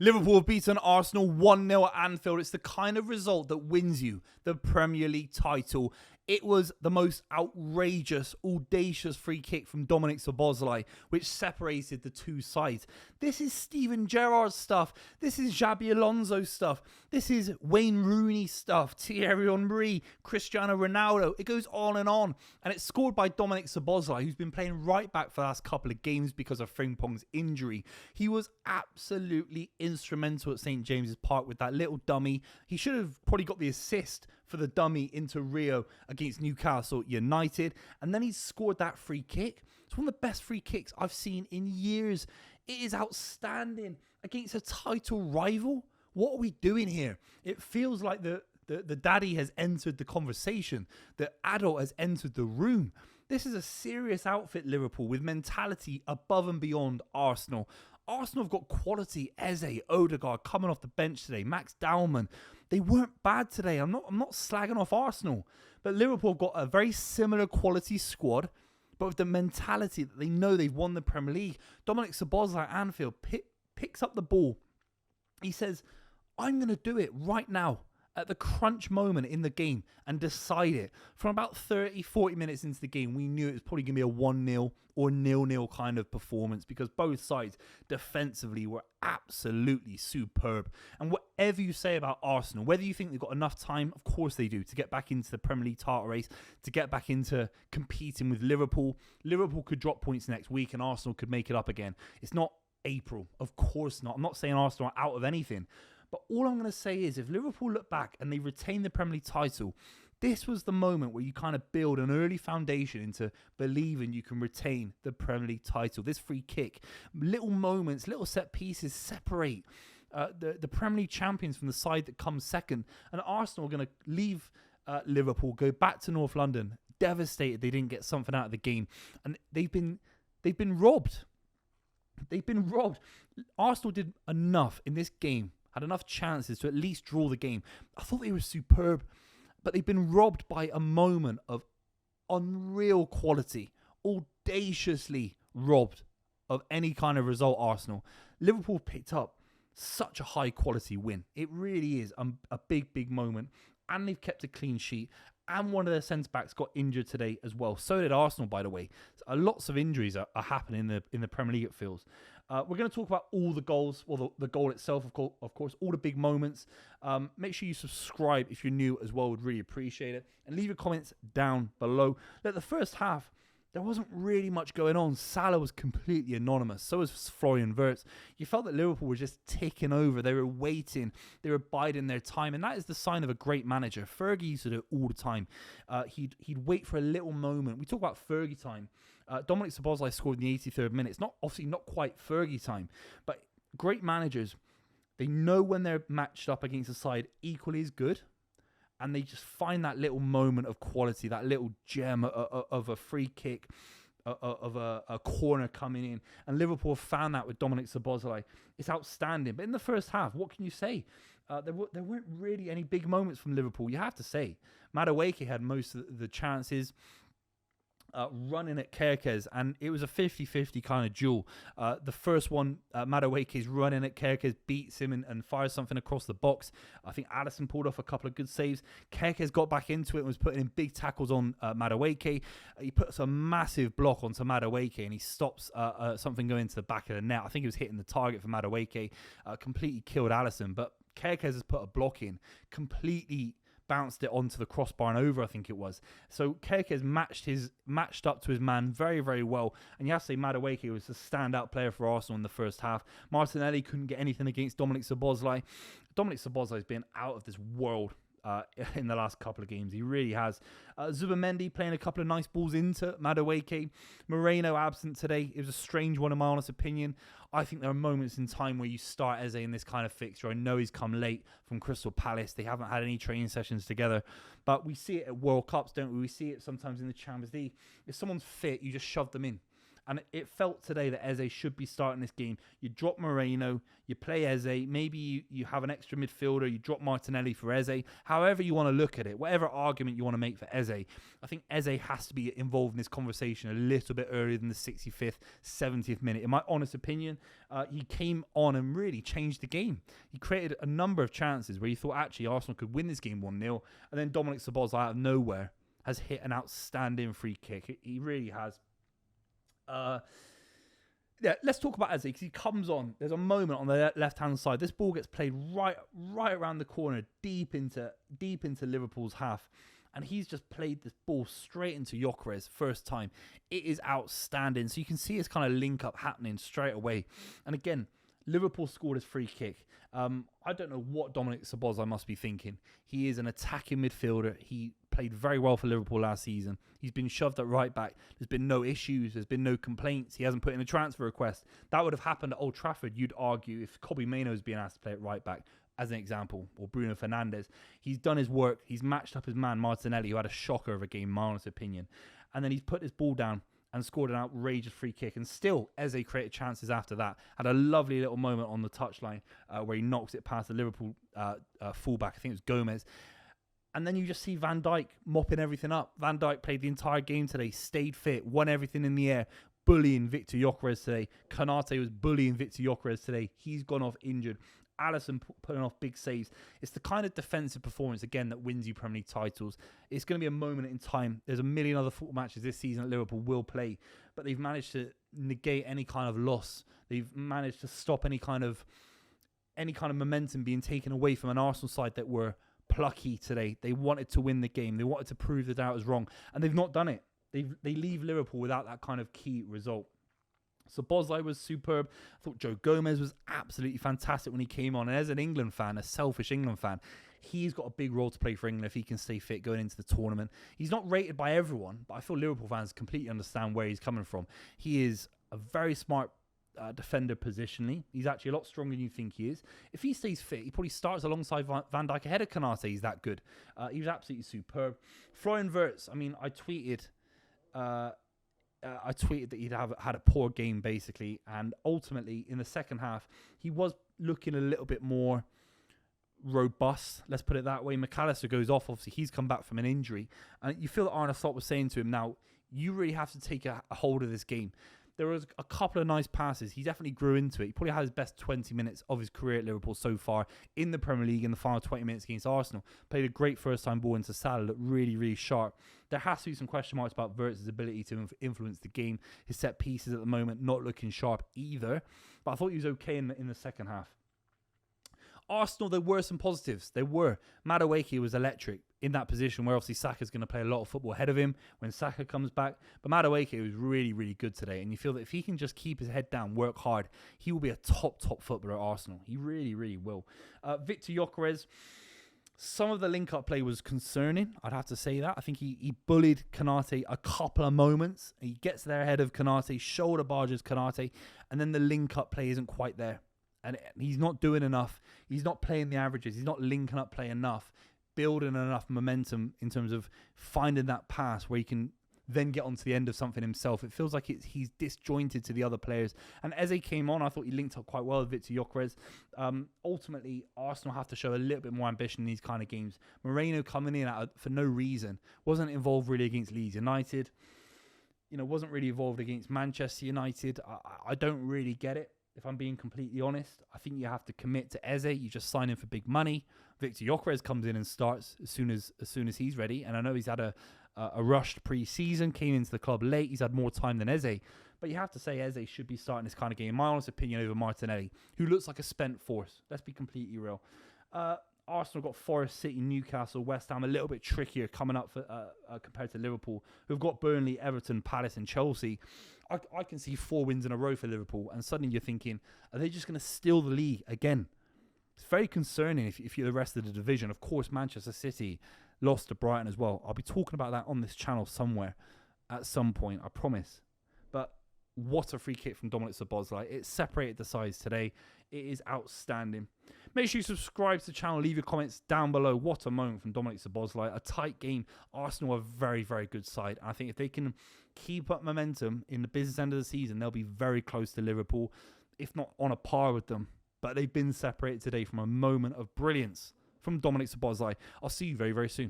Liverpool have beaten Arsenal 1-0 at Anfield. It's the kind of result that wins you the Premier League title. It was the most outrageous, audacious free kick from Dominic Szoboszlai, which separated the two sides. This is Steven Gerrard stuff. This is Xabi Alonso stuff. This is Wayne Rooney stuff. Thierry Henry, Cristiano Ronaldo. It goes on. And it's scored by Dominic Szoboszlai, who's been playing right back for the last couple of games because of Frimpong's injury. He was absolutely instrumental at St. James's Park with that little dummy. He should have probably got the assist for the dummy into Rio against Newcastle United. And then he scored that free kick. It's one of the best free kicks I've seen in years. It is outstanding against a title rival. What are we doing here? It feels like the daddy has entered the conversation. The adult has entered the room. This is a serious outfit, Liverpool, with mentality above and beyond Arsenal. Arsenal have got quality. Eze, Odegaard coming off the bench today. Max Dowman. They weren't bad today. I'm not slagging off Arsenal. But Liverpool have got a very similar quality squad, but with the mentality that they know they've won the Premier League. Dominic Szoboszlai at Anfield picks up the ball. He says, I'm going to do it right now at the crunch moment in the game and decide it. From about 30, 40 minutes into the game, we knew it was probably going to be a 1-0 or 0-0 kind of performance because both sides defensively were absolutely superb. And whatever you say about Arsenal, whether you think they've got enough time, of course they do, to get back into the Premier League title race, to get back into competing with Liverpool. Liverpool could drop points next week and Arsenal could make it up again. It's not April. Of course not. I'm not saying Arsenal are out of anything. But all I'm going to say is if Liverpool look back and they retain the Premier League title, this was the moment where you kind of build an early foundation into believing you can retain the Premier League title. This free kick, little moments, little set pieces separate the Premier League champions from the side that comes second. And Arsenal are going to leave Liverpool, go back to North London, devastated they didn't get something out of the game. And they've been robbed. They've been robbed. Arsenal did enough in this game, had enough chances to at least draw the game. I thought they were superb, but they've been robbed by a moment of unreal quality, audaciously robbed of any kind of result, Arsenal. Liverpool picked up such a high quality win. It really is a big, big moment. And they've kept a clean sheet. And one of their centre-backs got injured today as well. So did Arsenal, by the way. So lots of injuries are happening in the Premier League, it feels. We're going to talk about all the goals, well, the goal itself, of course, all the big moments. Make sure you subscribe if you're new as well. Would really appreciate it. And leave your comments down below. Look, the first half, there wasn't really much going on. Salah was completely anonymous. So was Florian Wirtz. You felt that Liverpool were just taking over. They were waiting. They were biding their time. And that is the sign of a great manager. Fergie used to do it all the time. He'd wait for a little moment. We talk about Fergie time. Dominic Szoboszlai scored in the 83rd minute. It's obviously not quite Fergie time. But great managers, they know when they're matched up against a side equally as good. And they just find that little moment of quality, that little gem of a free kick, of a corner coming in. And Liverpool found that with Dominic Szoboszlai. It's outstanding. But in the first half, what can you say? There weren't really any big moments from Liverpool, you have to say. Madueke had most of the chances. Running at Kerkez, and it was a 50-50 kind of duel. The first one, Madueke's running at Kerkez, beats him and fires something across the box. I think Alisson pulled off a couple of good saves. Kerkez got back into it and was putting in big tackles on Madueke. He puts a massive block onto Madueke and he stops something going to the back of the net. I think he was hitting the target for Madueke. Completely killed Alisson, but Kerkez has put a block in, completely bounced it onto the crossbar and over, I think it was. So Kerkez matched up to his man very, very well. And you have to say Madueke was a standout player for Arsenal in the first half. Martinelli couldn't get anything against Dominic Szoboszlai. Dominic Szoboszlai has been out of this world in the last couple of games. He really has. Zubimendi playing a couple of nice balls into Madueke. Moreno absent today. It was a strange one in my honest opinion. I think there are moments in time where you start Eze in this kind of fixture. I know he's come late from Crystal Palace. They haven't had any training sessions together. But we see it at World Cups, don't we? We see it sometimes in the Champions League. If someone's fit, you just shove them in. And it felt today that Eze should be starting this game. You drop Moreno, you play Eze, maybe you have an extra midfielder, you drop Martinelli for Eze. However you want to look at it, whatever argument you want to make for Eze, I think Eze has to be involved in this conversation a little bit earlier than the 65th, 70th minute. In my honest opinion, he came on and really changed the game. He created a number of chances where you thought actually Arsenal could win this game 1-0, and then Dominic Szoboszlai out of nowhere has hit an outstanding free kick. He really has. Let's talk about Eze because he comes on. There's a moment on the left-hand side. This ball gets played right around the corner, deep into Liverpool's half, and he's just played this ball straight into Gyökeres first time. It is outstanding. So you can see this kind of link up happening straight away. And again, Liverpool scored his free kick. I don't know what Dominic Szoboszlai must be thinking. He is an attacking midfielder. He played very well for Liverpool last season. He's been shoved at right back. There's been no issues. There's been no complaints. He hasn't put in a transfer request. That would have happened at Old Trafford, you'd argue, if Kobbie Mainoo was being asked to play at right back, as an example, or Bruno Fernandes. He's done his work. He's matched up his man Martinelli, who had a shocker of a game, in my honest opinion. And then he's put his ball down and scored an outrageous free kick. And still, Eze created chances after that. Had a lovely little moment on the touchline where he knocks it past the Liverpool fullback. I think it was Gomez. And then you just see Van Dijk mopping everything up. Van Dijk played the entire game today, stayed fit, won everything in the air, bullying Victor Gyökeres today. Konate was bullying Victor Gyökeres today. He's gone off injured. Alisson putting off big saves. It's the kind of defensive performance, again, that wins you Premier League titles. It's going to be a moment in time. There's a million other football matches this season that Liverpool will play, but they've managed to negate any kind of loss. They've managed to stop any kind of momentum being taken away from an Arsenal side that were plucky today. They wanted to win the game. They wanted to prove the doubters wrong, and they've not done it. They leave Liverpool without that kind of key result. So Szoboszlai was superb. I thought Joe Gomez was absolutely fantastic when he came on. And as an England fan, a selfish England fan, he's got a big role to play for England if he can stay fit going into the tournament. He's not rated by everyone, but I feel Liverpool fans completely understand where he's coming from. He is a very smart defender positionally. He's actually a lot stronger than you think he is. If he stays fit, he probably starts alongside Van Dijk ahead of Konate. He's that good. He was absolutely superb. Florian Wirtz, I mean, I tweeted that he'd had a poor game, basically. And ultimately, in the second half, he was looking a little bit more robust. Let's put it that way. McAllister goes off. Obviously, he's come back from an injury. And you feel that Arne Slot was saying to him, now, you really have to take a hold of this game. There was a couple of nice passes. He definitely grew into it. He probably had his best 20 minutes of his career at Liverpool so far in the Premier League in the final 20 minutes against Arsenal. Played a great first-time ball into Salah, looked really, really sharp. There has to be some question marks about Wirtz's ability to influence the game. His set pieces at the moment not looking sharp either. But I thought he was okay in the second half. Arsenal, there were some positives. There were. Madueke was electric in that position where obviously Saka's going to play a lot of football ahead of him when Saka comes back. But Madueke was really, really good today. And you feel that if he can just keep his head down, work hard, he will be a top footballer at Arsenal. He really, really will. Victor Gyökeres, some of the link-up play was concerning. I'd have to say that. I think he bullied Konate a couple of moments. He gets there ahead of Konate, shoulder barges Konate, and then the link-up play isn't quite there. And he's not doing enough. He's not playing the averages. He's not linking up play enough, building enough momentum in terms of finding that pass where he can then get onto the end of something himself. It feels like he's disjointed to the other players. And Eze came on. I thought he linked up quite well with Victor Gyökeres. Ultimately, Arsenal have to show a little bit more ambition in these kind of games. Moreno coming in for no reason. Wasn't involved really against Leeds United. Wasn't really involved against Manchester United. I don't really get it. If I'm being completely honest, I think you have to commit to Eze. You just sign him for big money. Victor Gyökeres comes in and starts as soon as he's ready. And I know he's had a rushed pre-season, came into the club late. He's had more time than Eze. But you have to say Eze should be starting this kind of game, in my honest opinion, over Martinelli, who looks like a spent force. Let's be completely real. Arsenal got Forest City, Newcastle, West Ham, a little bit trickier coming up for, compared to Liverpool, who've got Burnley, Everton, Palace and Chelsea. I can see 4 wins in a row for Liverpool, and suddenly you're thinking, are they just going to steal the league again? It's very concerning if you're the rest of the division. Of course, Manchester City lost to Brighton as well. I'll be talking about that on this channel somewhere at some point, I promise. But What a free kick from Dominic Szoboszlai. It separated the sides today. It is outstanding. Make sure you subscribe to the channel. Leave your comments down below. What a moment from Dominic Szoboszlai. A tight game. Arsenal are a very, very good side. I think if they can keep up momentum in the business end of the season, they'll be very close to Liverpool, if not on a par with them. But they've been separated today from a moment of brilliance from Dominic Szoboszlai. I'll see you very, very soon.